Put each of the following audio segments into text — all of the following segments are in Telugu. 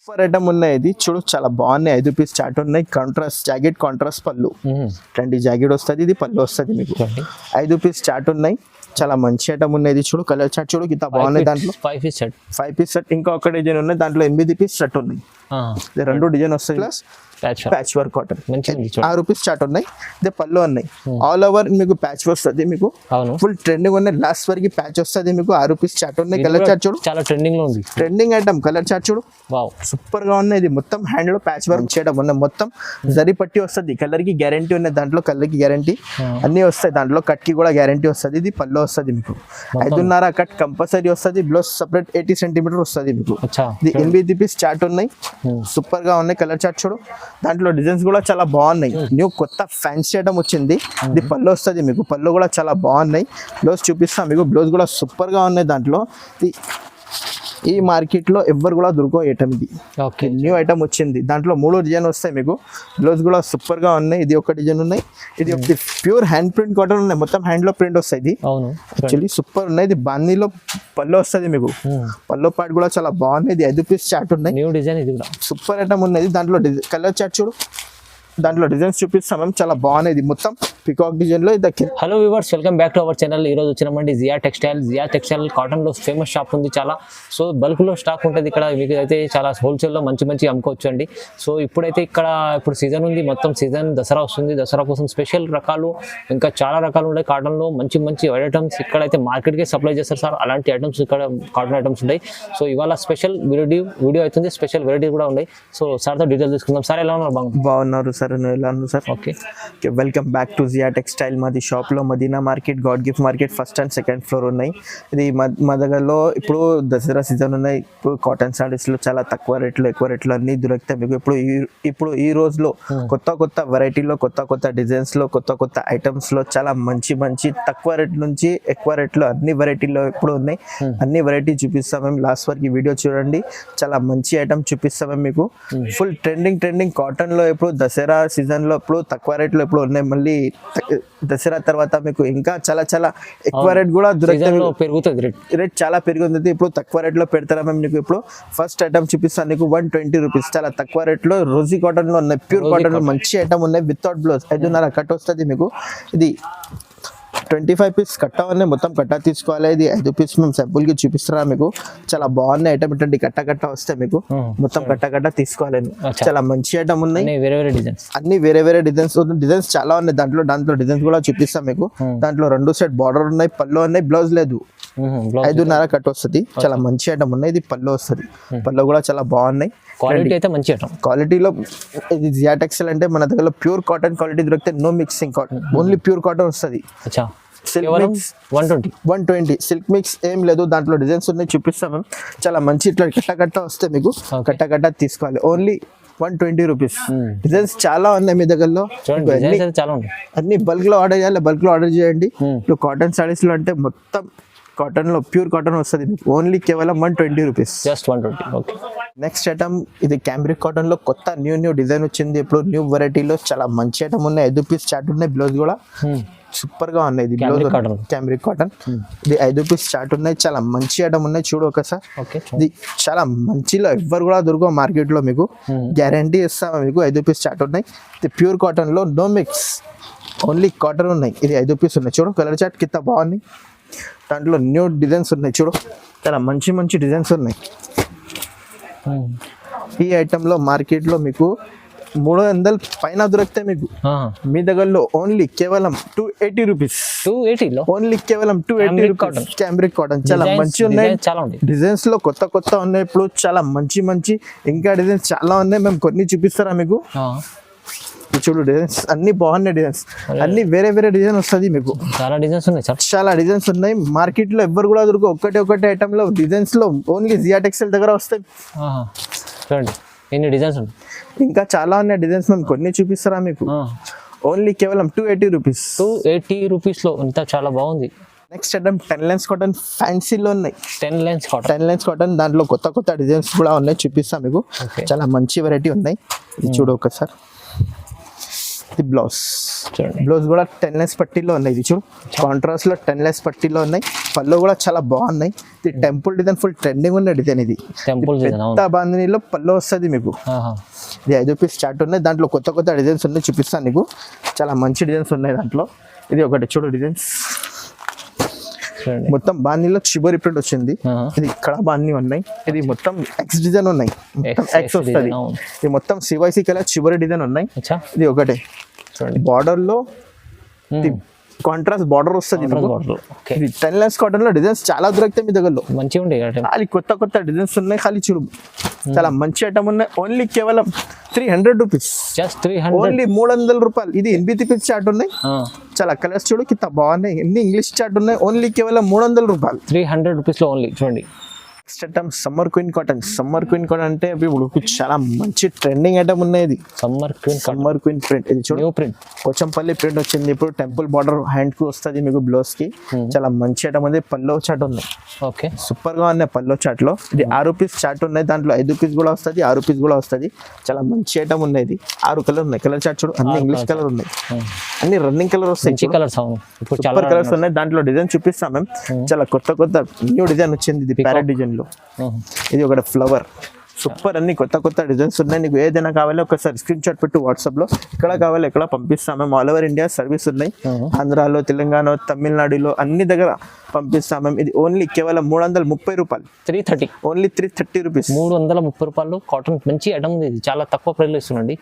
సూపర్ ఐటమ్ ఉన్నాయి. ఇది చూడు చాలా బాగున్నాయి. 5 పీస్ చాట్ ఉన్నాయి. కాంట్రాస్ట్ జాకెట్, కాంట్రాస్ట్ పళ్ళు. ట్రెండీ జాకెట్ వస్తుంది, ఇది పళ్ళు వస్తుంది మీకు. 5 పీస్ చాట్ ఉన్నాయి. చాలా మంచి ఐటమ్ ఉన్నాయి. ఇది చూడు కలర్ చాట్ చూడు ఇంత బాగున్నాయి. దాంట్లో 5 పీస్ సెట్ ఇంకా ఒక డిజైన్ ఉన్నాయి. దాంట్లో 8 పీస్ సెట్ ఉన్నాయి. 2 డిజైన్ వస్తాయి plus patch work cotton. 6 piece chat ఉన్నాయి. ఇదే పళ్ళు ఉన్నాయి. ఆల్ ఓవర్ మీకు ప్యాచ్ వస్తుంది. మీకు ఫుల్ ట్రెండింగ్ ఉన్నాయి. లాస్ట్ వరకు ప్యాచ్ వస్తుంది మీకు. 6 పీస్ చాట్ ఉన్నాయి. కలర్ చాట్ చూడు చాలా ట్రెండింగ్ లో ఉంది. ట్రెండింగ్ ఐటమ్ కలర్ చాట్ చూడు సూపర్ గా ఉన్నాయి. ఇది మొత్తం హ్యాండ్ లో ప్యాచ్ వర్క్ చేయడం ఉన్నాయి. మొత్తం జరీ పట్టి వస్తుంది. కలర్ కి గ్యారంటీ ఉన్నాయి. దాంట్లో కలర్ కి గ్యారంటీ అన్ని వస్తాయి. దాంట్లో కట్ కి కూడా గ్యారంటీ వస్తుంది. ఇది పళ్ళు వస్తుంది మీకు. 5.5 కట్ కంపల్సరీ వస్తుంది. బ్లౌజ్ సపరేట్ 80 సెంటీమీటర్ వస్తుంది మీకు. ఇది 8 పీస్ చాట్ ఉన్నాయి. సూపర్ గా ఉన్నాయి. కలర్ చాట్ చూడు. దాంట్లో డిజైన్స్ కూడా చాలా బాగున్నాయి. న్యూ కొత్త ఫ్యాన్సీ ఐటమ్ వచ్చింది. ఇది పళ్ళు వస్తుంది మీకు. పళ్ళు కూడా చాలా బాగున్నాయి. బ్లౌజ్ చూపిస్తాం మీకు. బ్లౌజ్ కూడా సూపర్ గా ఉన్నాయి. దాంట్లో ఈ మార్కెట్ లో ఎవ్వరు కూడా దొరకో ఐటమ్. ఇది న్యూ ఐటమ్ వచ్చింది. దాంట్లో 3 డిజైన్ వస్తాయి మీకు. బ్లౌజ్ కూడా సూపర్ గా ఉన్నాయి. ఇది ఒక డిజైన్ ఉన్నాయి. ఇది ప్యూర్ హ్యాండ్ ప్రింట్ కాటన్ ఉన్నాయి. మొత్తం హ్యాండ్ లో ప్రింట్ వస్తాయి. యాక్చువల్లీ సూపర్ ఉన్నాయి. ఇది బాందీలో పళ్ళు వస్తుంది మీకు. పళ్ళు పాటు కూడా చాలా బాగున్నాయి. ఇది 5 పీస్ చాట్ ఉన్నాయి. న్యూ డిజైన్ ఇది కూడా సూపర్ ఐటమ్ ఉన్నది. దాంట్లో కలర్ చాట్ చూడు. దాంట్లో డిజైన్స్ చూపిస్తాం మేము. చాలా బాగున్నాయి. మొత్తం పికాక్ డిజైన్ లో. Hello viewers, welcome back to our channel. ఈ రోజు వచ్చినామండి జియా టెక్స్టైల్ కాటన్ లో ఫేమస్ షాప్ ఉంది చాలా. సో బల్క్ లో స్టాక్ ఉంటుంది ఇక్కడ. మీకు అయితే చాలా హోల్సేల్ లో మంచి అమ్ముకోవచ్చు అండి. సో ఇప్పుడైతే ఇప్పుడు సీజన్ ఉంది. మొత్తం సీజన్ దసరా వస్తుంది. దసరా కోసం స్పెషల్ రకాలు ఇంకా చాలా రకాలు ఉన్నాయి కాటన్ లో. మంచి ఐటమ్స్ ఇక్కడైతే మార్కెట్ కి సప్లై చేస్తారు సార్. అలాంటి ఐటమ్స్ ఇక్కడ కాటన్ ఐటమ్స్ ఉన్నాయి. సో ఇవాళ స్పెషల్ వీడియో అవుతుంది. స్పెషల్ వెరైటీ కూడా ఉన్నాయి. సో సార్ తో డీటెయిల్ తీసుకుందాం. సార్ ఎలా ఉన్నారు? బాగున్నారు సార్. ఎలా ఉన్నారు sir? Okay, welcome back to Zia textile. మాది షాప్ లో Madina market, god gift market first and second floor ఉన్నాయి. ఇది మా దగ్గరలో ఇప్పుడు దసరా సీజన్ ఉన్నాయి. ఇప్పుడు కాటన్ సారీస్ లో చాలా తక్కువ రేట్లో ఎక్కువ రేట్లో అన్ని దొరుకుతాయి మీకు. ఇప్పుడు ఈ రోజులో కొత్త వెరైటీలో కొత్త డిజైన్స్ లో కొత్త ఐటమ్స్ లో చాలా మంచి తక్కువ రేట్ నుంచి ఎక్కువ రేట్లో అన్ని వెరైటీలో ఇప్పుడు ఉన్నాయి. అన్ని వెరైటీ చూపిస్తాం మేము. లాస్ట్ వరకు ఈ వీడియో చూడండి. చాలా మంచి ఐటమ్ చూపిస్తాం మేము మీకు. ఫుల్ ట్రెండింగ్ కాటన్ లో ఇప్పుడు దసరా సీజన్ లో ఇప్పుడు తక్కువ రేట్లో ఇప్పుడు ఉన్నాయి. మళ్ళీ దసరా తర్వాత మీకు ఇంకా చాలా ఎక్కువ రేట్ కూడా దొరుకుతుంది. రేట్ చాలా పెరుగుతుంది. ఇప్పుడు తక్కువ రేట్ లో పెడతారా మేము నీకు. ఇప్పుడు ఫస్ట్ ఐటమ్ చూపిస్తాను నీకు. 120 రూపీస్ చాలా తక్కువ రేట్ లో రోజీ కాటన్ లో ఉన్నాయి. ప్యూర్ కాటన్ లో మంచి ఐటమ్ ఉన్నాయి. వితౌట్ బ్లౌజ్ 5.5 కట్ వస్తుంది మీకు. ఇది 25 పీస్ కట్ట ఉన్నాయి. మొత్తం కట్ట తీసుకోవాలి. ఇది 5 పీస్ మేము సింపుల్ గా చూపిస్తారా మీకు. చాలా బాగున్నాయి ఐటమ్. ఇటువంటి కట్ట వస్తే మీకు మొత్తం కట్ట తీసుకోవాలి. చాలా మంచి ఐటమ్ ఉన్నాయి. అన్ని వేరే డిజైన్స్ చాలా ఉన్నాయి. దాంట్లో డిజైన్స్ కూడా చూపిస్తాం మీకు. దాంట్లో 2 సెట్ బార్డర్ ఉన్నాయి. పళ్ళు ఉన్నాయి. బ్లౌజ్ లేదు. 5.5 కట్ వస్తుంది. చాలా మంచి ఐటమ్ ఉన్నాయి. ఇది పళ్ళు వస్తుంది. పళ్ళు కూడా చాలా బాగున్నాయి. క్వాలిటీ అయితే మంచి ఐటమ్. క్వాలిటీలో ఇది జియా టెక్స్టైల్ అంటే మన దగ్గర ప్యూర్ కాటన్ క్వాలిటీ దొరికితే no mixing cotton. Only pure cotton వస్తుంది. సిల్క్ మిక్స్ 120 సిల్క్ మిక్స్ ఏం లేదు. దాంట్లో డిజైన్స్ ఉన్నాయి చూపిస్తాం మేము. చాలా మంచి ఇట్లా కట్ట వస్తే మీకు కట్ట తీసుకోవాలి. Only 120 rupees. డిజైన్స్ చాలా ఉన్నాయి మీ దగ్గరలో. అన్ని బల్క్ లో ఆర్డర్ చేయాలి. బల్క్ లో ఆర్డర్ చేయండి. ఇప్పుడు కాటన్ సారీస్ లో అంటే మొత్తం కాటన్ లో ప్యూర్ కాటన్ వస్తుంది. ఓన్లీ కేవలం 120 rupees. Just 120. Okay, next item ఇది క్యాంబ్రిక్ కాటన్ లో కొత్త న్యూ డిజైన్ వచ్చింది. ఇప్పుడు న్యూ వెరైటీలో చాలా మంచి ఐటమ్ ఉన్నాయి. 5 పీస్ చాట్ ఉన్నాయి. బ్లౌజ్ కూడా సూపర్ గా ఉన్నాయి. ఇది బ్లౌజ్ క్యాంబ్రిక్ కాటన్. ఇది 5 పీస్ చాట్ ఉన్నాయి. చాలా మంచి ఐటమ్ ఉన్నాయి. చూడు ఒకసారి. ఇది చాలా మంచిలో ఎవ్వరు కూడా దొరకవు మార్కెట్ లో మీకు. గ్యారంటీ ఇస్తాము మీకు. 5 పీస్ చాట్ ఉన్నాయి. ఇది ప్యూర్ కాటన్ లో నో మిక్స్. ఓన్లీ కాటన్ ఉన్నాయి. ఇది 5 పీస్ ఉన్నాయి. చూడు కలర్ చాట్ కింద బాగున్నాయి. దాంట్లో న్యూ డిజైన్స్ ఉన్నాయి. చూడు చాలా మంచి డిజైన్స్ ఉన్నాయి. ఈ ఐటమ్ లో మార్కెట్ లో మీకు 300 పైన దొరుకుతాయి మీకు. మీ దగ్గరలో ఓన్లీ కేవలం 280 రూపీస్. 280 ఓన్లీ కేవలం 280 రూపీస్. క్యాంబ్రిక్ కాటన్ చాలా మంచి ఉన్నాయి. డిజైన్స్ లో కొత్త ఉన్నాయి. ఇప్పుడు చాలా మంచి ఇంకా డిజైన్స్ చాలా ఉన్నాయి. మేము కొన్ని చూపిస్తారా మీకు. చూడు డిజైన్స్ అన్ని బాగున్నాయి. డిజైన్స్ అన్ని వేరే డిజైన్ వస్తుంది మీకు. చాలా డిజైన్స్ ఉన్నాయి. మార్కెట్ లో ఎవ్వరు కూడా దొరకవు. ఒకటి ఐటమ్ లో డిజైన్స్ లో ఓన్లీ జియా టెక్స్టైల్ దగ్గర వస్తాయి. ఎన్ని డిజైన్స్ ఇంకా చాలా ఉన్నాయి డిజైన్స్. మేము కొన్ని చూపిస్తారా మీకు. ఓన్లీ కేవలం 280 రూపీస్. 280 రూపీస్ లో ఇంత చాలా బాగుంది. నెక్స్ట్ ఐటమ్ 10 లైన్స్ కాటన్ ఫ్యాన్సీలో ఉన్నాయి. 10 లైన్స్ కాటన్ దాంట్లో కొత్త డిజైన్స్ కూడా ఉన్నాయి. చూపిస్తాం మీకు. చాలా మంచి వెరైటీ ఉన్నాయి. ఇది చూడు ఒకసారి. ఇది బ్లౌజ్. చూడండి బ్లౌజ్ కూడా 10 లైన్స్ పట్టీలో ఉన్నాయి. ఇది చూడు కాంట్రాస్ట్ లో 10 లైన్స్ పట్టీలో ఉన్నాయి. పళ్ళు కూడా చాలా బాగున్నాయి. ఇది టెంపుల్ డిజైన్ ఫుల్ ట్రెండింగ్ ఉన్న డిజైన్. ఇది టెంపుల్ పెద్ద బాందినీలో పళ్ళు వస్తుంది మీకు. ఇది 5 పీస్ చార్ట్ ఉన్నాయి. దాంట్లో కొత్త కొత్త డిజైన్స్ ఉన్నాయి, చూపిస్తాను నీకు. చాలా మంచి డిజైన్స్ ఉన్నాయి దాంట్లో. ఇది ఒకటి చూడు డిజైన్స్ మొత్తం బాందీలో చిబోరి ప్రింట్ వచ్చింది. ఇది ఇక్కడ బాందీ ఉన్నాయి. ఇది మొత్తం ఎక్స్ డిజైన్ ఉన్నాయి, మొత్తం ఎక్స్ వస్తుంది. ఇది మొత్తం సివైసి కలర్ చిబోరి డిజైన్ ఉన్నాయి. ఇది ఒకటే బార్డర్ లో కాంట్రాస్ట్ బార్డర్ వస్తుంది. ఇది 10 లైన్స్ కాటన్ లో డిజైన్స్ చాలా దొరుకుతాయి మీ దగ్గరలో, మంచిగా ఉంటాయి. ఖాళీ కొత్త కొత్త డిజైన్స్ ఉన్నాయి. ఖాళీ చూడు చాలా మంచి ఐటమ్ ఉన్నాయి. ఓన్లీ కేవలం 300 రూపీస్, జస్ట్ 300, ఓన్లీ 300 రూపాయలు. ఇది 8 పీస్ చార్ట్ ఉన్నాయి. చాలా కలర్స్ చూడు కింద బాగున్నాయి. ఎన్ని ఇంగ్లీష్ చార్ట్ ఉన్నాయి. ఓన్లీ కేవలం 300 రూపాయలు, 300 రూపీస్ లో ఓన్లీ. చూడండి next item summer queen cotton. Summer queen cotton అంటే ఇప్పుడు చాలా మంచి ట్రెండింగ్ ఐటమ్ ఉన్నాయి. ఇది సమ్మర్ క్వీన్ ప్రింట్. ఇది చూడు ప్రింట్ పోచంపల్లి ప్రింట్ వచ్చింది. ఇప్పుడు టెంపుల్ బార్డర్ హ్యాండ్ కు వస్తుంది మీకు బ్లౌజ్ కి. చాలా మంచి ఐటమ్ ఉంది. పల్లో చాట్ ఉన్నాయి. ఓకే సూపర్ గా ఉన్నాయి పల్లో చాట్ లో. ఇది 6 పీస్ చాట్ ఉన్నాయి. దాంట్లో 5 పీస్ కూడా వస్తుంది, 6 పీస్ కూడా వస్తుంది. చాలా మంచి ఐటమ్ ఉన్నాయి. ఇది 6 కలర్ ఉన్నాయి. కలర్ చాట్ చూడు అన్ని ఇంగ్లీష్ కలర్ ఉన్నాయి, అన్ని రన్నింగ్ కలర్ వస్తాయి. కలర్స్ సూపర్ కలర్స్ ఉన్నాయి. దాంట్లో డిజైన్ చూపిస్తాం మేము. చాలా కొత్త కొత్త న్యూ డిజైన్ వచ్చింది. ఇది ప్యారెట్ డిజైన్ లో. ఇది ఒకటి ఫ్లవర్. సూపర్ అన్ని కొత్త కొత్త డిజైన్స్ ఉన్నాయి. నీకు ఏదైనా కావాలో ఒకసారి స్క్రీన్ షాట్ పెట్టు వాట్సాప్ లో. ఎక్కడ కావాలో ఎక్కడ పంపిస్తాం మేము. ఆల్ ఓవర్ ఇండియా సర్వీస్ ఉన్నాయి. ఆంధ్రాలో, తెలంగాణ, తమిళనాడులో అన్ని దగ్గర పంపిస్తాం మేము. ఇది ఓన్లీ కేవలం 330 రూపాయలు, 330, ఓన్లీ 330 రూపీస్. 330 రూపాయలు కాటన్ మంచి ఐటమ్ ఉంది. ఇది చాలా తక్కువ ప్రైస్ లో ఇస్తుందండి.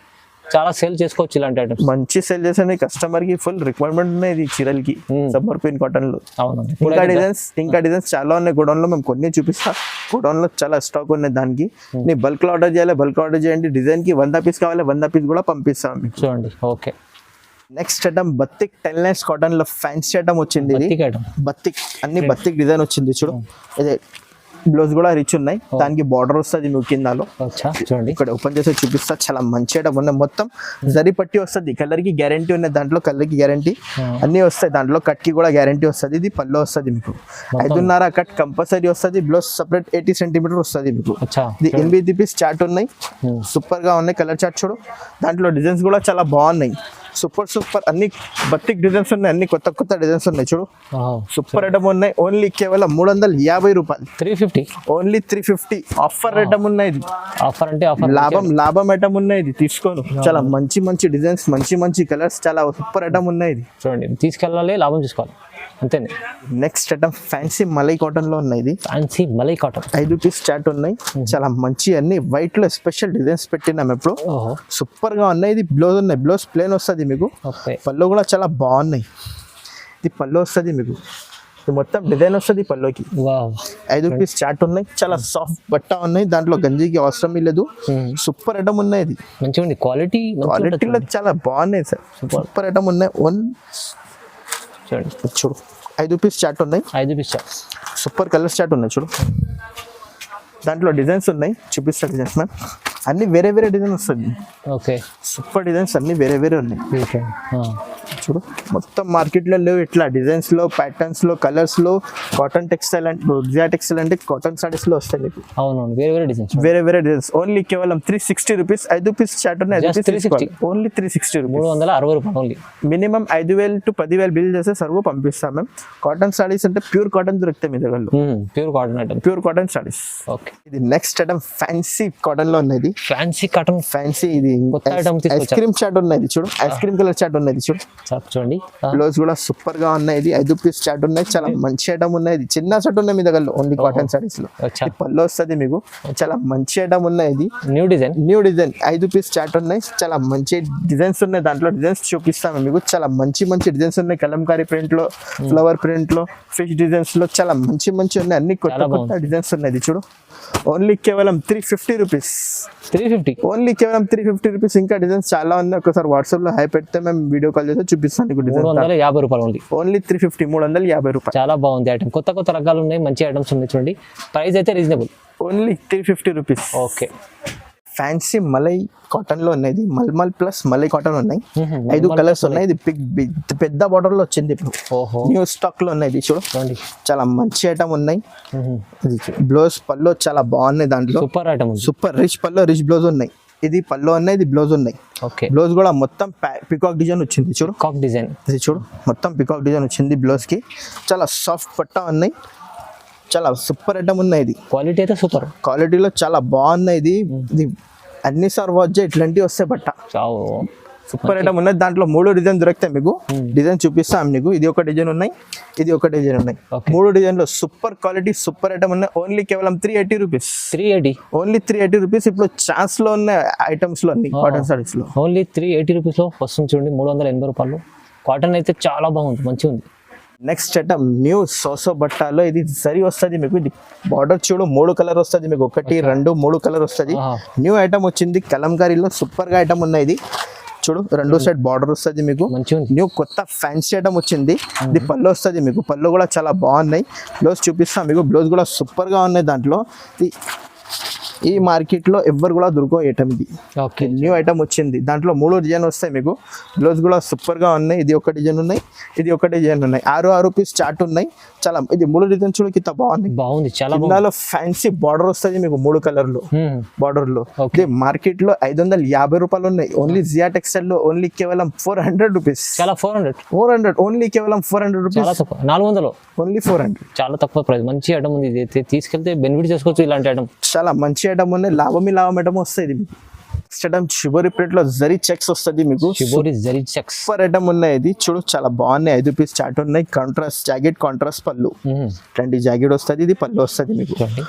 చాలా సేల్ చేసుకోవచ్చు ఇలాంటి ఐటమ్స్. మంచి సేల్ చేసే కస్టమర్ కి ఫుల్ రిక్వైర్మెంట్ ఉన్నాయి. ఇది చీరలకి సమ్మర్ క్వీన్ కాటన్ లో. ఇంకా డిజైన్స్ చాలా ఉన్నాయి. గోడౌన్ లో మేము కొన్ని చూపిస్తా. గోడౌన్ లో చాలా స్టాక్ ఉన్నాయి. దానికి నీ బల్క్ లో ఆర్డర్ చేయాలి, బల్క్ ఆర్డర్ చేయండి. డిజైన్ కి 100 పీస్ కావాలి, 100 పీస్ కూడా పంపిస్తాం మీకు. చూడండి okay. Next item batik 10 lines cotton లో ఫ్యాన్సీ ఐటమ్ వచ్చింది. బత్తిక్ అన్ని బత్తిక్ డిజైన్ వచ్చింది. చూడు ఇదే బ్లౌజ్ కూడా రిచ్ ఉన్నాయి. దానికి బార్డర్ వస్తుంది మీకు కిందలో. చూడండి ఇక్కడ ఓపెన్ చేసి చూపిస్తా. చాలా మంచి ఐటమ్ ఉన్నాయి. మొత్తం జరీ పట్టి వస్తుంది. కలర్ కి గ్యారంటీ ఉన్నాయి. దాంట్లో కలర్ కి గ్యారంటీ అన్ని వస్తాయి. దాంట్లో కట్ కి కూడా గ్యారంటీ వస్తుంది. ఇది పళ్ళు వస్తుంది మీకు 5.5 కట్ కంపల్సరీ వస్తుంది. బ్లౌజ్ సపరేట్ 80 సెంటీమీటర్ వస్తుంది మీకు. ఇది 8 పీస్ చార్ట్ ఉన్నాయి. సూపర్ గా ఉన్నాయి. కలర్ చార్ట్ చూడు. దాంట్లో డిజైన్స్ కూడా చాలా బాగున్నాయి. సూపర్ అన్ని బతిక్ డిజైన్స్ ఉన్నాయి. అన్ని కొత్త కొత్త డిజైన్స్ ఉన్నాయి. చూడు సూపర్ ఐటమ్ ఉన్నాయి. ఓన్లీ కేవలం 350 రూపాయలు, 350, ఓన్లీ 350. ఆఫర్ ఐటమ్ ఉన్నాయి. ఆఫర్ అంటే లాభం ఐటమ్ ఉన్నాయి. ఇది తీసుకోను. చాలా మంచి మంచి డిజైన్స్, మంచి మంచి కలర్స్, చాలా సూపర్ ఐటమ్ ఉన్నాయి. ఇది చూడండి తీసుకెళ్ళాలి, లాభం తీసుకోవాలి అంతే. Next item fancy malai cotton లో ఉన్నాయి. ఇది fancy malai cotton 5 piece chat ఉన్నాయి. చాలా మంచి అన్ని వైట్ లో స్పెషల్ డిజైన్స్ పెట్టినాం ఇప్పుడు. సూపర్ గా ఉన్నాయి. ఇది బ్లౌజ్ ఉన్నాయి. బ్లౌజ్ ప్లేన్ వస్తుంది మీకు. పళ్ళు కూడా చాలా బాగున్నాయి. ఇది పళ్ళు వస్తుంది మీకు. ఇది మొత్తం డిజైన్ వస్తుంది పళ్ళుకి. 5 పీస్ చాట్ ఉన్నాయి. చాలా సాఫ్ట్ బట్ట ఉన్నాయి. దాంట్లో గంజికి అవసరం లేదు. సూపర్ ఐటమ్ ఉన్నాయి. ఇది మంచిగా ఉంది. క్వాలిటీలో చాలా బాగున్నాయి సార్. సూపర్ ఐటమ్ ఉన్నాయి. చూడు 5 పీస్ చాట్ ఉన్నాయి. 5 piece chart super colours chart ఉన్నాయి. చూడు దాంట్లో డిజైన్స్ ఉన్నాయి. చూపిస్తా డిజైన్స్ మ్యామ్. అన్ని వేరే వేరే డిజైన్ వస్తుంది. ఓకే సూపర్ డిజైన్స్ అన్ని వేరే వేరే ఉన్నాయి. చూడు మొత్తం మార్కెట్లో లేవు ఇట్లా డిజైన్స్ లో, ప్యాటర్న్స్ లో, కలర్స్ లో. కాటన్ టెక్స్టైల్ అంటే జియా టెక్స్టైల్ అంటే కాటన్ సారీస్ లో వస్తాయి మీకు. అవునవును వేరే వేరే డిజైన్స్. ఓన్లీ కేవలం 360 రూపీస్. 5 పీస్ చాట్ ఉన్నాయి. ఓన్లీ 360 రూపీస్, 360 రూపాయలు ఓన్లీ. మినిమం 5,000 to 10,000 బిల్ చేస్తే సర్వ్ పంపిస్తాం మేము. కాటన్ సారీస్ అంటే ప్యూర్ కాటన్ దొరుకుతాయి మీ దగ్గర. Pure cotton saris. ఓకే. ఇది నెక్స్ట్ ఐటమ్ ఫ్యాన్సీ కాటన్ లో ఉన్నది. Fancy cotton, fancy. ఇది ఐస్ క్రీమ్ చాట్ ఉన్నది. చూడు ఐస్ క్రీమ్ కలర్ చాట్ ఉన్నది. చూడండి బ్లౌజ్ కూడా సూపర్ గా ఉన్నాయి. ఇది 5 పీస్ చాట్ ఉన్నాయి. చాలా మంచి ఐటమ్ ఉన్నాయి. ఇది చిన్న సెట్ ఉన్నాయి మీ దగ్గర ఓన్లీ కాటన్ సారీస్ లో. పళ్ళు వస్తుంది మీకు. చాలా మంచి ఐటమ్ ఉన్నాయి. ఇది న్యూ డిజైన్ 5 పీస్ చాట్ ఉన్నాయి. చాలా మంచి డిజైన్స్ ఉన్నాయి. దాంట్లో డిజైన్స్ చూపిస్తాము మీకు. చాలా మంచి డిజైన్స్ ఉన్నాయి. కలంకారీ ప్రింట్ లో, ఫ్లవర్ ప్రింట్ లో, ఫిష్ డిజైన్స్ లో చాలా మంచి ఉన్నాయి. అన్ని కొత్త కొత్త డిజైన్స్ ఉన్నాయి. ఇది చూడు ఓన్లీ కేవలం 350 రూపీస్. 350 ఓన్లీ కేవలం 350 రూపీస్. ఇంకా డిజైన్స్ చాలా ఉన్నాయి. ఒకసారి వాట్సాప్ లో హై పెడితే మేము వీడియో కాల్ చేస్తే చూపిస్తాను. 350 రూపాయలు ఓన్లీ 350, 350 రూపాయలు. చాలా బాగుంది ఐటమ్. కొత్త రకాలు ఉన్నాయి. మంచి ఐటమ్స్ ఉన్నాయి. చూడండి ప్రైస్ అయితే reasonable. Only 350 rupees. Okay. Fancy malai cotton లో ఉన్నాయి. మల్మల్ ప్లస్ మలై కాటన్ ఉన్నాయి. 5 కలర్స్ ఉన్నాయి. ఇది పెద్ద బార్డర్ లో వచ్చింది. ఇప్పుడు న్యూ స్టాక్ లో ఉన్నాయి. ఇది చూడండి చాలా మంచి ఐటమ్ ఉన్నాయి. బ్లౌజ్ పళ్ళు చాలా బాగున్నాయి. దాంట్లో సూపర్ ఐటమ్, సూపర్ రిచ్ పళ్ళు, రిచ్ బ్లౌజ్ ఉన్నాయి. ఇది పళ్ళు ఉన్నాయి, ఇది బ్లౌజ్ ఉన్నాయి. ఓకే బ్లౌజ్ కూడా మొత్తం పికాక్ డిజైన్ వచ్చింది చూడు, కాక్ డిజైన్. ఇది చూడు మొత్తం పికాక్ డిజైన్ వచ్చింది బ్లౌజ్ కి. చాలా సాఫ్ట్ పట్టా ఉన్నాయి, చాలా సూపర్ ఐటమ్ ఉన్నాయి. ఇది క్వాలిటీ అయితే సూపర్, క్వాలిటీలో చాలా బాగున్నాయి. ఇది అన్ని సార్ వాచ్ ఇట్లాంటివి వస్తాయి బట్ట, సూపర్ ఐటమ్ ఉన్నాయి. దాంట్లో 3 డిజైన్ దొరుకుతాయి మీకు. డిజైన్ చూపిస్తాం మీకు. ఇది ఒక డిజైన్ ఉన్నాయి, ఇది ఒక డిజైన్ ఉన్నాయి. 3 డిజైన్లో సూపర్ క్వాలిటీ సూపర్ ఐటమ్ ఉన్నాయి. ఓన్లీ కేవలం 380 రూపీస్. 380 only 380 rupees. ఇప్పుడు ఛాన్స్ లో ఉన్న ఐటమ్స్ లో అన్ని కాటన్ సారీస్ లో ఓన్లీ 380 రూపీస్ లో వస్తుంది చూడండి. 380 రూపాయలు. కాటన్ అయితే చాలా బాగుంది, మంచిగా ఉంది. నెక్స్ట్ ఐటమ్ న్యూ సోసో బట్టాలో ఇది సరి వస్తుంది మీకు. ఇది బార్డర్ చూడు 3 కలర్ వస్తుంది మీకు. 1, 2, 3 కలర్ వస్తుంది. న్యూ ఐటమ్ వచ్చింది కలంకారీలో, సూపర్ గా ఐటమ్ ఉన్నాయి. ఇది చూడు 2 సైడ్ బార్డర్ వస్తుంది మీకు. న్యూ కొత్త ఫ్యాన్సీ ఐటమ్ వచ్చింది. ఇది పళ్ళు వస్తుంది మీకు. పళ్ళు కూడా చాలా బాగున్నాయి. బ్లౌజ్ చూపిస్తాం మీకు. బ్లౌజ్ కూడా సూపర్ గా ఉన్నాయి. దాంట్లో ఈ మార్కెట్ లో ఎవ్వరు కూడా దొరకో ఐటమ్ ఇది. న్యూ ఐటమ్ వచ్చింది. దాంట్లో 3 డిజైన్ వస్తాయి మీకు. బ్లౌజ్ కూడా సూపర్ గా ఉన్నాయి. ఇది ఒక డిజైన్ ఉన్నాయి, ఇది ఒక డిజైన్ ఉన్నాయి. 6 రూపీస్ చార్ట్ ఉన్నాయి. చాలా ఇది 3 డిజైన్ చూడు కింద బాగుంది. చాలా కిందలో ఫ్యాన్సీ బార్డర్ వస్తుంది మీకు 3 కలర్ లో బార్డర్ లో. ఇది మార్కెట్ లో 550 రూపాయలు ఉన్నాయి. ఓన్లీ జియా టెక్స్టైల్ లో ఓన్లీ కేవలం 400 రూపీస్. 400 ఓన్లీ కేవలం 400 రూపీస్. 400 ఓన్లీ 400. చాలా తక్కువ ప్రైస్. మంచి ఐటమ్ ఉంది. ఇది తీసుకెళ్తే బెనిఫిట్ చేసుకోవచ్చు. ఇలాంటి ఐటమ్ చాలా మంచి ఐటమ్ ఉన్నాయి. లాభం ఐటమ్ వస్తుంది మీకు. నెక్స్ట్ ఐటమ్ షిబోరి ప్రింట్ లో జరీ చెక్స్ వస్తుంది మీకు. జరీ చెక్స్ సూపర్ ఐటమ్ ఉన్నాయి. ఇది చూడు చాలా బాగున్నాయి. 5 పీస్ చార్ట్ ఉన్నాయి. కాంట్రాస్ట్ జాకెట్, కాంట్రాస్ట్ పళ్ళు. 20 జాకెట్ వస్తుంది. ఇది పళ్ళు వస్తుంది మీకు.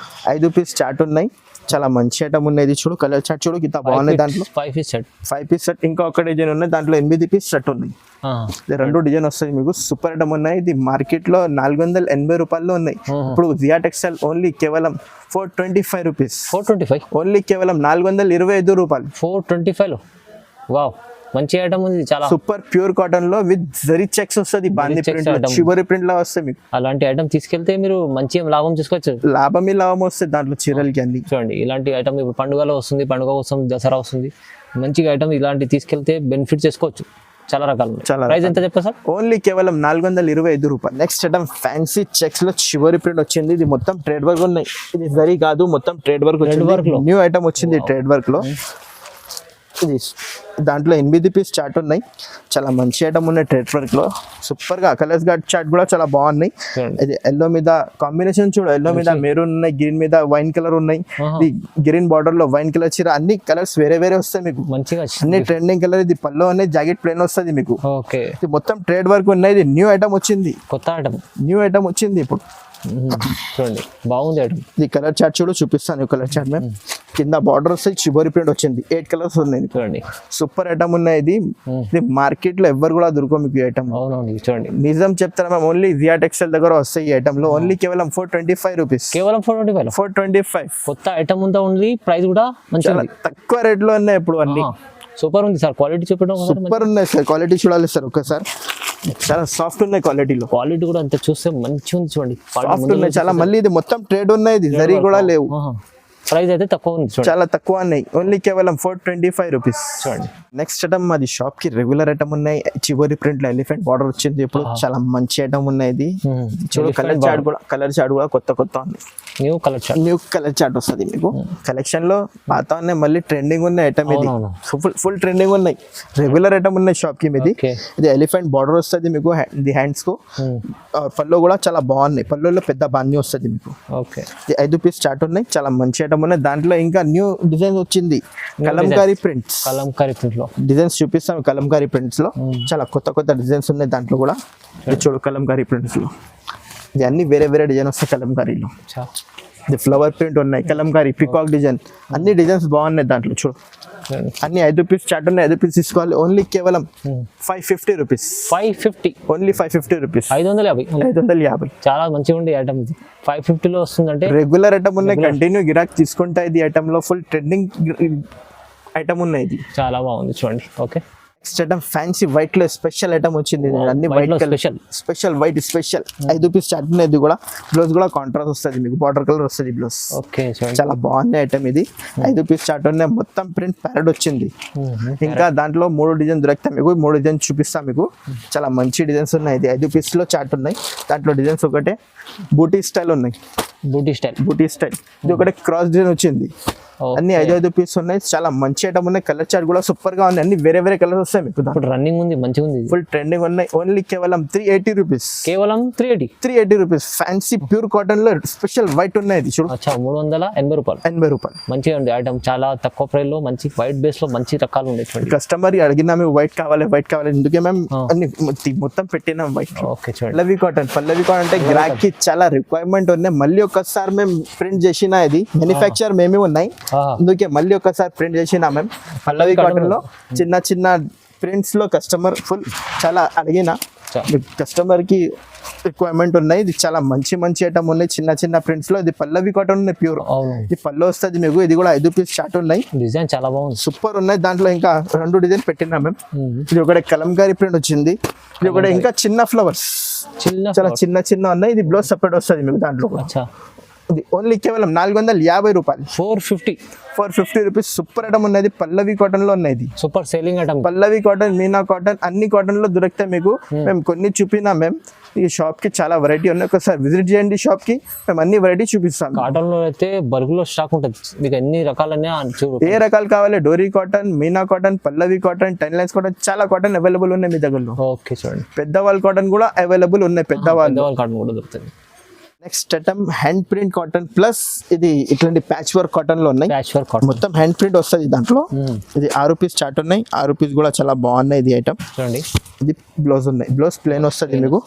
5 పీస్ చార్ట్ ఉన్నాయి. చాలా మంచి ఐటమ్ ఉన్నాయి. ఇది చూడు కలర్ చార్ట్ చూడు కింద బాగున్నాయి. దాంట్లో 5 పీస్ సెట్ ఇంకా ఒక డిజైన్ ఉన్నాయి. దాంట్లో 8 పీస్ సెట్ ఉన్నాయి. 2 డిజైన్ వస్తాయి మీకు. సూపర్ ఐటమ్ ఉన్నాయి. ఇది మార్కెట్ లో 480 రూపాయల్లో ఉన్నాయి. ఇప్పుడు జియా టెక్స్టైల్ ఓన్లీ కేవలం 425 రూపీస్. 425 ఓన్లీ కేవలం 425 రూపాయలు. 425. వావ్, మంచి ఐటమ్ ఉంది. చాలా సూపర్ ప్యూర్ కాటన్ లో విత్ జరీ చెక్స్ వస్తుంది. బాందీ ప్రింట్, షిబోరి ప్రింట్ లా వస్తాయి మీకు. అలాంటి ఐటమ్ తీసుకెళ్తే మీరు మంచి లాభం చేసుకోవచ్చు. లాభం వస్తుంది దాంట్లో చీరలకి అన్ని. చూడండి ఇలాంటి ఐటమ్ ఇప్పుడు పండుగలో వస్తుంది, పండుగ కోసం దసరా వస్తుంది. మంచిగా ఐటమ్ ఇలాంటి తీసుకెళ్తే బెనిఫిట్ చేసుకోవచ్చు. చాలా రకాలు. ప్రైస్ ఎంత చెప్పా సార్? ఓన్లీ కేవలం 425 రూపాయలు. నెక్స్ట్ ఐటమ్ ఫ్యాన్సీ చెక్స్ లో షిబోరి ప్రింట్ వచ్చింది. ఇది మొత్తం ట్రేడ్ వర్క్ ఉన్నాయి. ఇది జరీ కాదు, మొత్తం ట్రేడ్ వర్క్ వచ్చింది. న్యూ ఐటమ్ వచ్చింది ట్రేడ్ వర్క్ లో. ఇది దాంట్లో 8 పీస్ చార్ట్ ఉన్నాయి. చాలా మంచి ఐటమ్ ఉన్నాయి ట్రేడ్ వర్క్ లో. సూపర్ గా కలర్స్ గా చార్ట్ కూడా చాలా బాగున్నాయి. ఇది ఎల్లో మీద కాంబినేషన్ చూడు. ఎల్లో మీద మెరూన్ ఉన్నాయి, గ్రీన్ మీద వైన్ కలర్ ఉన్నాయి. ఇది గ్రీన్ బార్డర్ లో వైన్ కలర్ చీర. అన్ని కలర్స్ వేరే వేరే వస్తాయి మీకు. మంచిగా అన్ని ట్రెండింగ్ కలర్. ఇది పల్లో ఉన్నాయి, జాకెట్ ప్లేన్ వస్తుంది మీకు. ఇది మొత్తం ట్రేడ్ వర్క్ ఉన్నాయి. ఇది న్యూ ఐటమ్ వచ్చింది. కొత్త ఐటమ్, న్యూ ఐటమ్ వచ్చింది ఇప్పుడు. చూడండి బాగుంది ఐటమ్. ఇది కలర్ చార్ట్ చూడు చూపిస్తాను. కలర్ చార్ట్ మేము కింద బార్డర్ వస్తాయి. షిబోరి ప్రింట్ వచ్చింది. 8 కలర్స్ ఉన్నాయి చూడండి. సూపర్ ఐటమ్ ఉన్నాయి. ఇది మార్కెట్ లో ఎవ్వరు కూడా దొరకవు మీకు ఐటమ్. చూడండి నిజం చెప్తారా మేము. ఓన్లీ జియా టెక్స్టైల్ దగ్గర వస్తాయి ఈ ఐటమ్ లో. ఓన్లీ కేవలం 425 రూపీస్. కేవలం 425. కొత్త ఐటమ్ ఉందా. ఓన్లీ ప్రైస్ కూడా మంచిగా తక్కువ రేట్ లో ఉన్నాయి ఇప్పుడు అన్ని. సూపర్ ఉంది సార్. క్వాలిటీ చూపడం సూపర్ ఉన్నాయి సార్. క్వాలిటీ చూడాలి సార్ ఒకసారి. చాలా సాఫ్ట్ ఉన్నాయి క్వాలిటీలో. క్వాలిటీ కూడా అంత చూస్తే మంచిగా ఉంది చూడండి. సాఫ్ట్ ఉన్నాయి చాలా. మళ్ళీ ఇది మొత్తం ట్రేడ్ ఉన్నాయి. ఇది జరీ కూడా లేవు. ప్రైస్ అయితే తక్కువ ఉంది, చాలా తక్కువ ఉన్నాయి. ఓన్లీ కేవలం 425 రూపీస్. చూడండి నెక్స్ట్ ఐటమ్ మాది షాప్ కి రెగ్యులర్ ఐటమ్ ఉన్నాయి. చివరి ప్రింట్ లో ఎలిఫెంట్ బార్డర్ వచ్చింది. ఇప్పుడు చాలా మంచి ఐటమ్ ఉన్నాయి. ఇది చూడు కలర్ చార్ట్ కూడా కొత్త ఉంది. న్యూ కలర్ చార్ట్ వస్తుంది మీకు. కలెక్షన్ లో పాత ఉన్నాయి, మళ్ళీ ట్రెండింగ్ ఉన్నాయి ఐటమ్. ఇది ఫుల్ ట్రెండింగ్ ఉన్నాయి. రెగ్యులర్ ఐటమ్ ఉన్నాయి షాప్ కి. ఇది ఎలిఫెంట్ బార్డర్ వస్తుంది మీకు. ఇది హ్యాండ్స్ కు పళ్ళు కూడా చాలా బాగున్నాయి. పళ్ళులో పెద్ద బాందీ వస్తుంది మీకు. 5 పీస్ చార్ట్ ఉన్నాయి. చాలా మంచి ఐటమ్ ఉన్నాయి. దాంట్లో ఇంకా న్యూ డిజైన్ వచ్చింది. కలంకారీ ప్రింట్స్ లో డిజైన్స్ చూపిస్తాం. కలంకారీ ప్రింట్స్ లో చాలా కొత్త డిజైన్స్ ఉన్నాయి. దాంట్లో కూడా చూడు కలంకారీ ప్రింట్స్ లో ఇది అన్ని వేరే వేరే డిజైన్ వస్తాయి. కలంకారీలో ఇది ఫ్లవర్ ప్రింట్ ఉన్నాయి. కలంకారీ పికాక్ డిజైన్ అన్ని డిజైన్స్ బాగున్నాయి. దాంట్లో చూడు అన్ని 5 పీస్ చార్ట్ ఉన్నాయి. 5 పీస్ తీసుకోవాలి. ఓన్లీ కేవలం 550 రూపీస్. 550 only 550 rupees. 550. చాలా మంచిగా ఉండే ఐటమ్ ఇది. 550 లో వస్తుందంటే రెగ్యులర్ ఐటమ్ ఉన్నాయి. కంటిన్యూ గిరాక్ తీసుకుంటా. ఇది ఐటమ్ లో ఫుల్ ట్రెండింగ్ ఐటమ్ ఉన్నాయి. ఇది చాలా బాగుంది చూడండి. Okay next item fancy white లో స్పెషల్ ఐటమ్ వచ్చింది. అన్ని white colour special white special 5 piece chart ఉన్నాయి. ఇది కూడా బ్లౌజ్ కూడా కాంట్రాస్ట్ వస్తుంది మీకు. బార్డర్ కలర్ వస్తుంది బ్లౌజ్. చాలా బాగుంది ఐటమ్. ఇది 5 పీస్ చార్ట్ ఉన్నాయి. మొత్తం ప్రింట్ ప్యారెట్ వచ్చింది. ఇంకా దాంట్లో 3 డిజైన్ దొరుకుతాయి మీకు. 3 డిజైన్ చూపిస్తా మీకు. చాలా మంచి డిజైన్స్ ఉన్నాయి. ఇది 5 పీస్ లో చార్ట్ ఉన్నాయి. దాంట్లో డిజైన్స్ ఒకటే బూటీ స్టైల్ ఉన్నాయి. బూటీ స్టైల్. బూటీ స్టైల్. ఇది ఒకటి క్రాస్ డిజైన్ వచ్చింది. అన్ని 5 పీస్ ఉన్నాయి. చాలా మంచి ఐటమ్ ఉన్నాయి. కలర్ చార్ట్ కూడా సూపర్ గా ఉన్నాయి. అన్ని వేరే వేరే కలర్స్ వస్తాయి మీకు. ఇప్పుడు రన్నింగ్ ఉంది, మంచిగా ఉంది, ఫుల్ ట్రెండింగ్ ఉన్నాయి. ఓన్లీ కేవలం 380 రూపీస్. కేవలం 380 రూపీస్. ఫ్యాన్సీ ప్యూర్ కాటన్ లో స్పెషల్ వైట్ ఉన్నాయి. ఇది చూడు. అచ్చా, 380 రూపాయలు. 80 రూపాయలు. మంచిగా ఉంది ఐటమ్. చాలా తక్కువ ప్రైస్ లో మంచి వైట్ బేస్ లో మంచి రకాలు ఉన్నాయి. కస్టమర్ అడిగినా మేము వైట్ కావాలి ఎందుకే మేము అన్ని మొత్తం పెట్టినాం వైట్. ఓకే, చూడండి. పల్లవి కాటన్ అంటే గ్రాక్ కి చాలా రిక్వైర్మెంట్ ఉన్నాయి. మళ్ళీ ఒకసారి మేము ప్రింట్ చేసిన ఇది మ్యానుఫ్యాక్చర్ మేమే ఉన్నాయి. అందుకే మళ్ళీ ఒకసారి ప్రింట్ చేసినా మేము. పల్లవి కాటన్ లో చిన్న ప్రింట్స్ లో కస్టమర్ ఫుల్ చాలా అడిగిన కస్టమర్ కి రిక్వైర్మెంట్ ఉన్నాయి. ఇది చాలా మంచి ఐటమ్ ఉన్నాయి. చిన్న ప్రింట్స్ లో ఇది పల్లవి కాటన్ ఉన్నాయి ప్యూర్. ఇది పళ్ళు వస్తుంది మీకు. ఇది కూడా 5 పీస్ షార్ట్ ఉన్నాయి. డిజైన్ చాలా బాగుంది, సూపర్ ఉన్నాయి. దాంట్లో ఇంకా 2 డిజైన్ పెట్టినా మేము. ఇది ఒకటి కలంకారీ ప్రింట్ వచ్చింది. ఇది ఒకటి ఇంకా చిన్న ఫ్లవర్స్, చాలా చిన్న ఉన్నాయి. ఇది బ్లౌజ్ సపరేట్ వస్తుంది మీకు దాంట్లో. ఇది ఓన్లీ కేవలం 450 రూపాయలు. 450 రూపీస్. సూపర్ ఐటమ్ ఉన్నది. పల్లవి కాటన్ లో ఉన్నది. Super selling item. Pallavi cotton, Meena cotton, అన్ని కాటన్ లో దొరుకుతాయి మీకు. మేము కొన్ని చూపినా మేము. ఈ షాప్ కి చాలా వెరైటీ ఉన్నాయి. ఒకసారి విజిట్ చేయండి షాప్ కి. మేము అన్ని వెరైటీ చూపిస్తాం. కాటన్ లో అయితే బల్క్ లో స్టాక్ ఉంటుంది మీకు. అన్ని రకాలనే ఏ రకాలు కావాలి? డోరీ కాటన్, మీనా కాటన్, పల్లవి కాటన్, 10 లైన్స్ కాటన్, చాలా కాటన్ అవైలబుల్ ఉన్నాయి మీ దగ్గరలో. ఓకే, చూడండి. పెద్దవాళ్ళ కాటన్ కూడా అవైలబుల్ ఉన్నాయి. పెద్దవాళ్ళ కాటన్ కూడా దొరుకుతుంది. Next item hand print cotton plus ఇది ఇట్లాంటి ప్యాచ్ వర్క్ కాటన్ లో ఉన్నాయి. మొత్తం హ్యాండ్ ప్రింట్ వస్తుంది దాంట్లో. ఇది 6 పీస్ చార్ట్ ఉన్నాయి. 6 పీస్ కూడా చాలా బాగున్నాయి. ఇది ఐటమ్ చూడండి. ఇది బ్లౌజ్ ఉన్నాయి. బ్లౌజ్ ప్లేన్ వస్తుంది మీకు.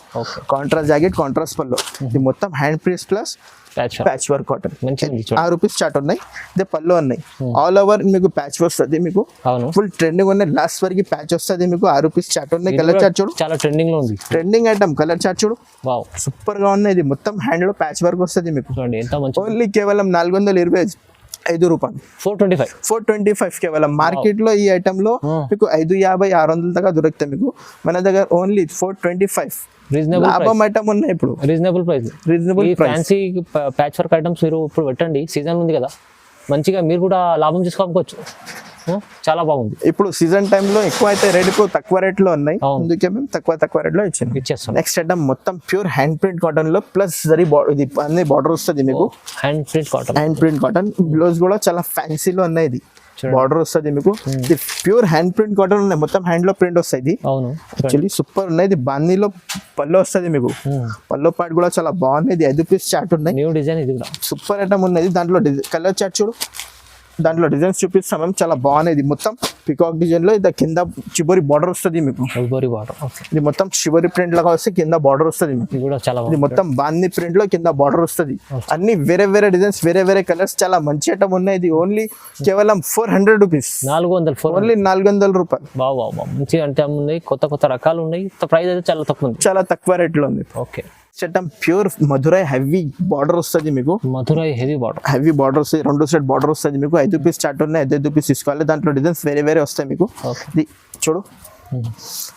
Contrast jacket, contrast pallu. ఇది మొత్తం hand print plus patch work cotton. 6 piece chart ఉన్నాయి. ఇదే పళ్ళు ఉన్నాయి. ఆల్ ఓవర్ మీకు ప్యాచ్ వస్తుంది మీకు. ఫుల్ ట్రెండింగ్ ఉన్నాయి. లాస్ట్ వరకు ప్యాచ్ వస్తుంది మీకు. 6 పీస్ చార్ట్ ఉన్నాయి. కలర్ చార్ట్ చూడు, చాలా ట్రెండింగ్ లో ఉంది. Trending item. కలర్ చార్ట్ చూడు, సూపర్ గా ఉన్నాయి. ఇది మొత్తం హ్యాండ్ లో ప్యాచ్ వర్క్ వస్తుంది మీకు. ఓన్లీ కేవలం 425 రూపాయలు. 425 కేవలం. మార్కెట్ లో ఈ ఐటమ్ లో మీకు 550, 600 దాకా దొరుకుతాయి మీకు. మన దగ్గర ఓన్లీ 425. లాభం ఐటమ్ ఉన్నాయి ఇప్పుడు. Reasonable price. Fancy patch work items మీరు ఇప్పుడు పెట్టండి. సీజన్ ఉంది కదా, మంచిగా మీరు కూడా లాభం చేసుకోవచ్చు. చాలా బాగుంది. ఇప్పుడు సీజన్ టైంలో ఎక్కువ అయితే రేటు తక్కువ రేట్ లో ఉన్నాయి. అందుకే మేము తక్కువ రేట్ లో ఇచ్చేస్తాం. నెక్స్ట్ ఐటమ్ మొత్తం ప్యూర్ హ్యాండ్ ప్రింట్ కాటన్ లో ప్లస్ జరీ ఇది అన్ని బార్డర్ వస్తుంది మీకు. హ్యాండ్ ప్రింట్ కాటన్ బ్లౌజ్ కూడా చాలా ఫ్యాన్సీలో ఉన్నాయి. ఇది బార్డర్ వస్తుంది మీకు. ఇది ప్యూర్ హ్యాండ్ ప్రింట్ కాటన్ ఉన్నాయి. మొత్తం హ్యాండ్ లో ప్రింట్ వస్తుంది. యాక్చువల్లీ సూపర్ ఉన్నాయి. ఇది బాందీలో పళ్ళు వస్తుంది మీకు. పళ్ళు పాటు కూడా చాలా బాగున్నాయి. ఇది 5 పీస్ చార్ట్ ఉన్నాయి. New design. ఇది కూడా సూపర్ ఐటమ్ ఉన్నది. దాంట్లో కలర్ చార్ట్ చూడు. దాంట్లో డిజైన్స్ చూపిస్తాం మేము. చాలా బాగున్నాయి. మొత్తం పికాక్ డిజైన్ లో ఇది కింద చివరి బార్డర్ వస్తుంది మీకు. ఇది మొత్తం చివరి ప్రింట్ లాగా వస్తే కింద బార్డర్ వస్తుంది మీకు. ఇది మొత్తం బాందీ ప్రింట్ లో కింద బార్డర్ వస్తుంది. అన్ని వేరే డిజైన్స్, వేరే కలర్స్. చాలా మంచి ఐటమ్ ఉన్నాయి. ఇది ఓన్లీ కేవలం 400 రూపీస్. 400. ఓన్లీ 400 రూపాయలు. మంచి అంటే ఉన్నాయి. కొత్త రకాలు ఉన్నాయి. ప్రైస్ అయితే చాలా తక్కువ ఉంది. చాలా తక్కువ రేట్ లో ఉంది. Okay. Pure Madurai heavy border వస్తుంది మీకు. మధురై హెవీ బార్డర్ వస్తుంది. 2 సెట్ బార్డర్ వస్తుంది మీకు. 5 పీస్ చార్ట్ ఉన్నాయి. 5 పీస్ తీసుకోవాలి. దాంట్లో డిజైన్స్ వేరే వస్తాయి మీకు. ఇది చూడు,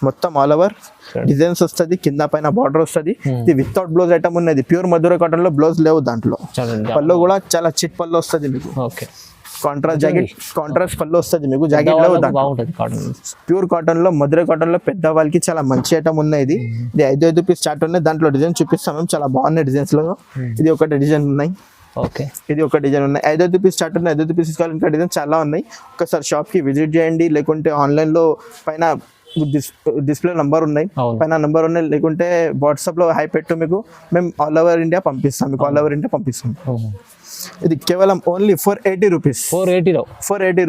మొత్తం ఆల్ ఓవర్ డిజైన్స్ వస్తుంది. కింద పైన బార్డర్ వస్తుంది. ఇది వితౌట్ బ్లౌజ్ ఐటమ్ ఉన్నది. ప్యూర్ మధురై కాటన్ లో బ్లౌజ్ లేవు దాంట్లో. పళ్ళు కూడా చాలా చిట్ పళ్ళు వస్తుంది మీకు. కాంట్రాస్ట్ జాకెట్, కాంట్రాస్ట్ పళ్ళు వస్తుంది మీకు. జాకెట్ లో ప్యూర్ కాటన్ లో, మధురై కాటన్ లో పెద్దవాళ్ళకి చాలా మంచి ఐటమ్ ఉన్నాయి. ఇది 5 పీస్ చార్ట్ ఉన్నాయి. దాంట్లో డిజైన్ చూపిస్తాం మేము. చాలా బాగున్నాయి డిజైన్స్ లో. ఇది ఒకటి డిజైన్ ఉన్నాయి. ఇది ఒక డిజైన్ ఉన్నాయి. 5 పీస్ స్టార్ట్ ఉన్నాయి. 5 పీస్ తీసుకోవాలి. ఇంకా డిజైన్ చాలా ఉన్నాయి. ఒకసారి షాప్ కి విజిట్ చేయండి. లేకుంటే ఆన్లైన్ లో పైన డిస్ప్లే నంబర్ ఉన్నాయి. పైన నంబర్ ఉన్నాయి. లేకుంటే వాట్సాప్ లో హై పెట్టు మీకు. మేము ఆల్ ఓవర్ ఇండియా పంపిస్తాం మీకు. ఆల్ ఓవర్ ఇండియా పంపిస్తాం. ఇది కేవలం ఓన్లీ 480 రూపీస్. 480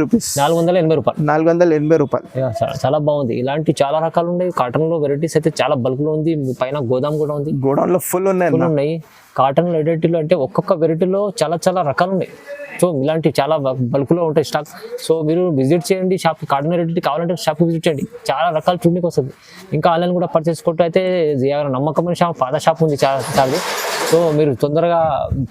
రూపీస్. 480 రూపాయలు. చాలా బాగుంది. ఇలాంటి చాలా రకాలు ఉన్నాయి. కాటన్ లో వెరైటీస్ అయితే చాలా బల్క్ లో ఉంది. పైన గోదాం కూడా ఉంది. గోడౌన్ లో ఫుల్ ఉన్నాయి. కాటన్ వెరైటీలో అంటే ఒక్కొక్క వెరైటీలో చాలా రకాలు ఉన్నాయి. సో ఇలాంటి చాలా బల్క్ లో ఉంటాయి స్టాక్. సో మీరు విజిట్ చేయండి షాప్. కాటన్ వెరైటీ కావాలంటే షాప్ విజిట్ చేయండి. చాలా రకాలు చూడడానికి వస్తుంది. ఇంకా ఆన్లైన్ కూడా పర్చేస్ కొట్టు అయితే నమ్మకమైన షాప్, పాత షాప్ ఉంది చాలా. సో మీరు తొందరగా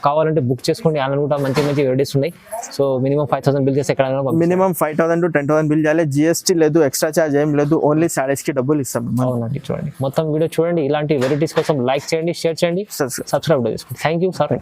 కావాలంటే బుక్ చేసుకోండి. ఆన్లైన్ కూడా మంచి వెరైటీస్ ఉన్నాయి. సో మినిమం 5000 బిల్ చేసి ఎక్కడ మినిమం 5000 to 10,000 బిల్ చేయాలి. జిఎస్టీ లేదు, ఎక్స్ట్రా చార్జ్ ఏం లేదు. ఓన్లీ సారీస్ కి డబ్బులు ఇస్తాం. అవునండి, చూడండి మొత్తం వీడియో చూడండి. ఇలాంటి వెరైటీస్ కోసం లైక్ చేయండి, షేర్ చేయండి, సబ్స్క్రైబ్ చేసుకోండి. Thank you sir.